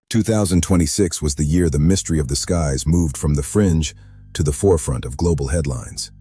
2026 was the year the mystery of the skies moved from the fringe to the forefront of global headlines.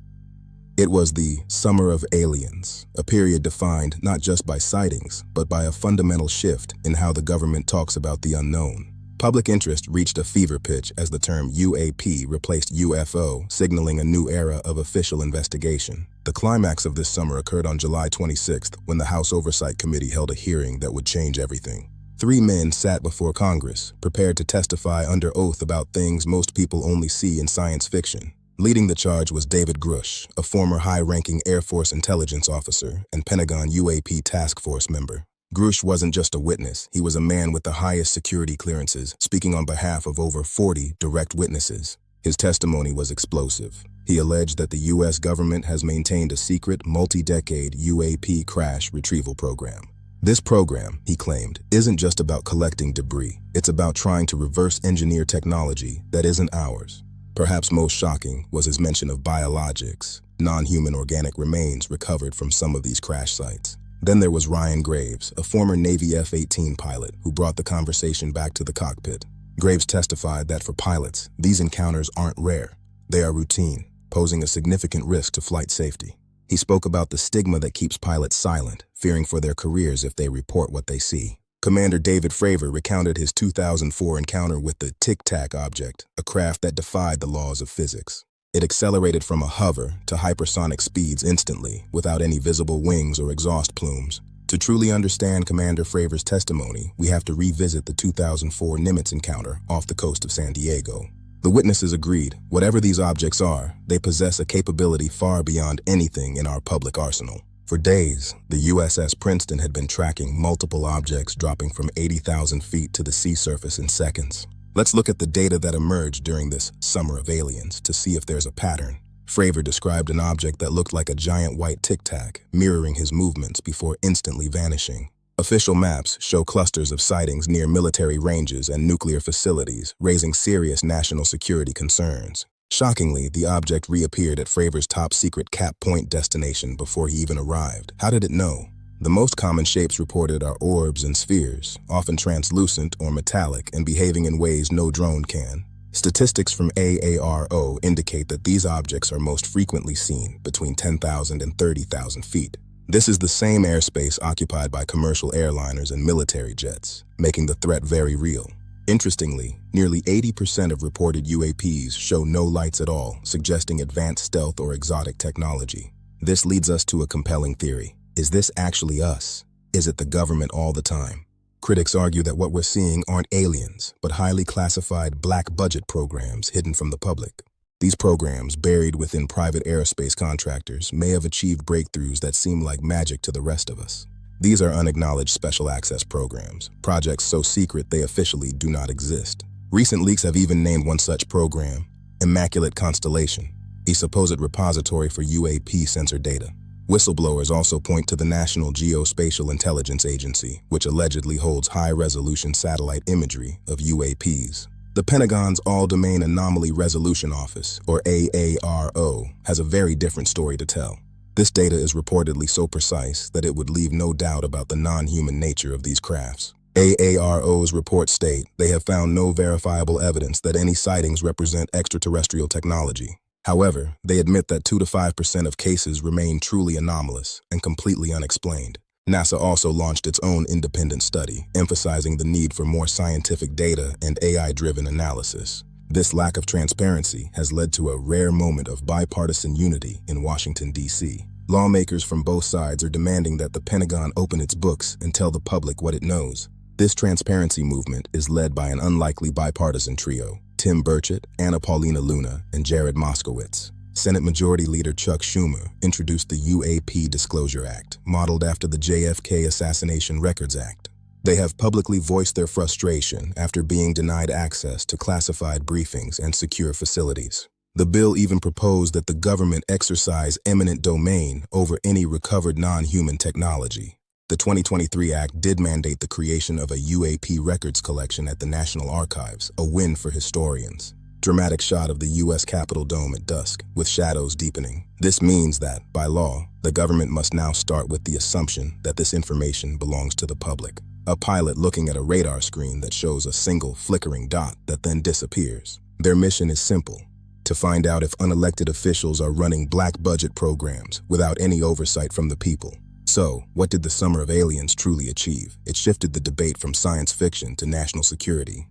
It was the Summer of Aliens, a period defined not just by sightings, but by a fundamental shift in how the government talks about the unknown. Public interest reached a fever pitch as the term UAP replaced UFO, signaling a new era of official investigation. The climax of this summer occurred on July 26th, when the House Oversight Committee held a hearing that would change everything. 3 men sat before Congress, prepared to testify under oath about things most people only see in science fiction. Leading the charge was David Grusch, a former high-ranking Air Force intelligence officer and Pentagon UAP task force member. Grusch wasn't just a witness, he was a man with the highest security clearances, speaking on behalf of over 40 direct witnesses. His testimony was explosive. He alleged that the U.S. government has maintained a secret, multi-decade UAP crash retrieval program. This program, he claimed, isn't just about collecting debris. It's about trying to reverse engineer technology that isn't ours. Perhaps most shocking was his mention of biologics, non-human organic remains recovered from some of these crash sites. Then there was Ryan Graves, a former Navy F-18 pilot who brought the conversation back to the cockpit. Graves testified that for pilots, these encounters aren't rare. They are routine, posing a significant risk to flight safety. He spoke about the stigma that keeps pilots silent, fearing for their careers if they report what they see. Commander David Fravor recounted his 2004 encounter with the Tic Tac object, a craft that defied the laws of physics. It accelerated from a hover to hypersonic speeds instantly, without any visible wings or exhaust plumes. To truly understand Commander Fravor's testimony, we have to revisit the 2004 Nimitz encounter off the coast of San Diego. The witnesses agreed, whatever these objects are, they possess a capability far beyond anything in our public arsenal. For days, the USS Princeton had been tracking multiple objects dropping from 80,000 feet to the sea surface in seconds. Let's look at the data that emerged during this Summer of Aliens to see if there's a pattern. Fravor described an object that looked like a giant white tic-tac, mirroring his movements before instantly vanishing. Official maps show clusters of sightings near military ranges and nuclear facilities, raising serious national security concerns. Shockingly, the object reappeared at Fravor's top-secret Cap Point destination before he even arrived. How did it know? The most common shapes reported are orbs and spheres, often translucent or metallic and behaving in ways no drone can. Statistics from AARO indicate that these objects are most frequently seen between 10,000 and 30,000 feet. This is the same airspace occupied by commercial airliners and military jets, making the threat very real. Interestingly, nearly 80% of reported UAPs show no lights at all, suggesting advanced stealth or exotic technology. This leads us to a compelling theory. Is this actually us? Is it the government all the time? Critics argue that what we're seeing aren't aliens, but highly classified black budget programs hidden from the public. These programs, buried within private aerospace contractors, may have achieved breakthroughs that seem like magic to the rest of us. These are unacknowledged special access programs, projects so secret they officially do not exist. Recent leaks have even named one such program, Immaculate Constellation, a supposed repository for UAP sensor data. Whistleblowers also point to the National Geospatial Intelligence Agency, which allegedly holds high-resolution satellite imagery of UAPs. The Pentagon's All-Domain Anomaly Resolution Office, or AARO, has a very different story to tell. This data is reportedly so precise that it would leave no doubt about the non-human nature of these crafts. AARO's reports state they have found no verifiable evidence that any sightings represent extraterrestrial technology. However, they admit that 2 to 5% of cases remain truly anomalous and completely unexplained. NASA also launched its own independent study, emphasizing the need for more scientific data and AI-driven analysis. This lack of transparency has led to a rare moment of bipartisan unity in Washington, D.C. Lawmakers from both sides are demanding that the Pentagon open its books and tell the public what it knows. This transparency movement is led by an unlikely bipartisan trio: Tim Burchett, Anna Paulina Luna, and Jared Moskowitz. Senate Majority Leader Chuck Schumer introduced the UAP Disclosure Act, modeled after the JFK Assassination Records Act. They have publicly voiced their frustration after being denied access to classified briefings and secure facilities. The bill even proposed that the government exercise eminent domain over any recovered non-human technology. The 2023 Act did mandate the creation of a UAP records collection at the National Archives, a win for historians. Dramatic shot of the U.S. Capitol dome at dusk, with shadows deepening. This means that, by law, the government must now start with the assumption that this information belongs to the public. A pilot looking at a radar screen that shows a single flickering dot that then disappears. Their mission is simple: to find out if unelected officials are running black budget programs without any oversight from the people. So, what did the Summer of Aliens truly achieve? It shifted the debate from science fiction to national security.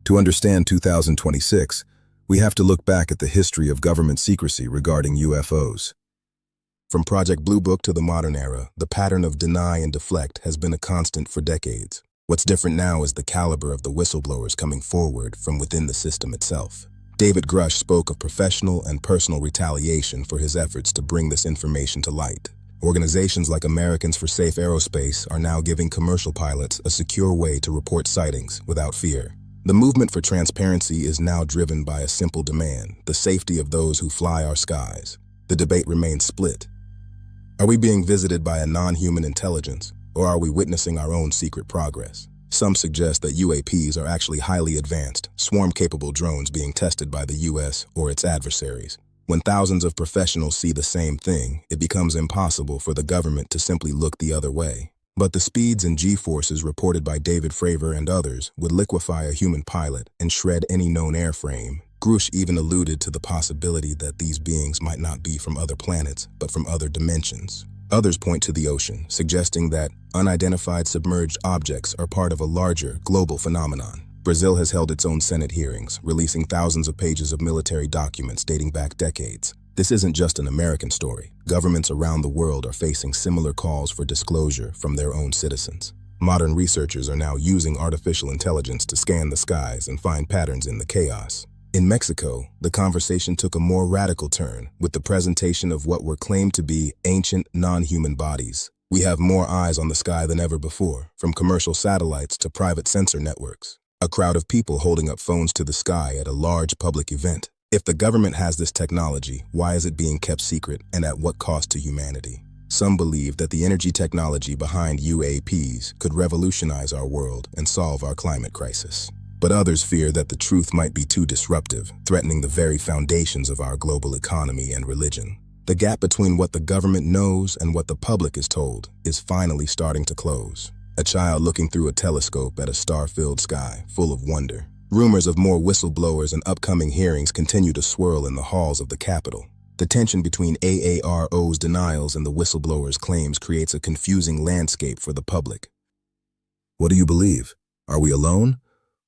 To understand 2026, we have to look back at the history of government secrecy regarding UFOs. From Project Blue Book to the modern era, the pattern of deny and deflect has been a constant for decades. What's different now is the caliber of the whistleblowers coming forward from within the system itself. David Grusch spoke of professional and personal retaliation for his efforts to bring this information to light. Organizations like Americans for Safe Aerospace are now giving commercial pilots a secure way to report sightings without fear. The movement for transparency is now driven by a simple demand: the safety of those who fly our skies. The debate remains split. Are we being visited by a non-human intelligence, or are we witnessing our own secret progress? Some suggest that UAPs are actually highly advanced, swarm-capable drones being tested by the US or its adversaries. When thousands of professionals see the same thing, it becomes impossible for the government to simply look the other way. But the speeds and G-forces reported by David Fravor and others would liquefy a human pilot and shred any known airframe. Grusch even alluded to the possibility that these beings might not be from other planets, but from other dimensions. Others point to the ocean, suggesting that unidentified submerged objects are part of a larger, global phenomenon. Brazil has held its own Senate hearings, releasing thousands of pages of military documents dating back decades. This isn't just an American story. Governments around the world are facing similar calls for disclosure from their own citizens. Modern researchers are now using artificial intelligence to scan the skies and find patterns in the chaos. In Mexico, the conversation took a more radical turn with the presentation of what were claimed to be ancient, non-human bodies. We have more eyes on the sky than ever before, from commercial satellites to private sensor networks. A crowd of people holding up phones to the sky at a large public event. If the government has this technology, why is it being kept secret, and at what cost to humanity? Some believe that the energy technology behind UAPs could revolutionize our world and solve our climate crisis. But others fear that the truth might be too disruptive, threatening the very foundations of our global economy and religion. The gap between what the government knows and what the public is told is finally starting to close. A child looking through a telescope at a star-filled sky, full of wonder. Rumors of more whistleblowers and upcoming hearings continue to swirl in the halls of the Capitol. The tension between AARO's denials and the whistleblowers' claims creates a confusing landscape for the public. What do you believe? Are we alone?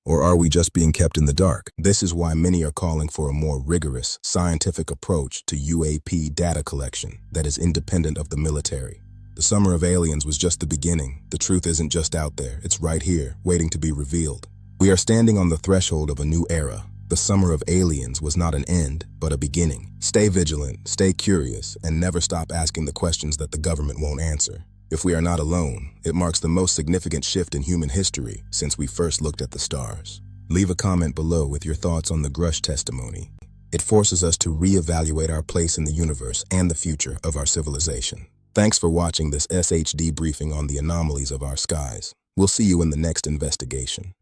Or are we just being kept in the dark? This is why many are calling for a more rigorous, scientific approach to UAP data collection that is independent of the military. The Summer of Aliens was just the beginning. The truth isn't just out there, it's right here, waiting to be revealed. We are standing on the threshold of a new era. The Summer of Aliens was not an end, but a beginning. Stay vigilant, stay curious, and never stop asking the questions that the government won't answer. If we are not alone, it marks the most significant shift in human history since we first looked at the stars. Leave a comment below with your thoughts on the Grusch testimony. It forces us to reevaluate our place in the universe and the future of our civilization. Thanks for watching this SHD briefing on the anomalies of our skies. We'll see you in the next investigation.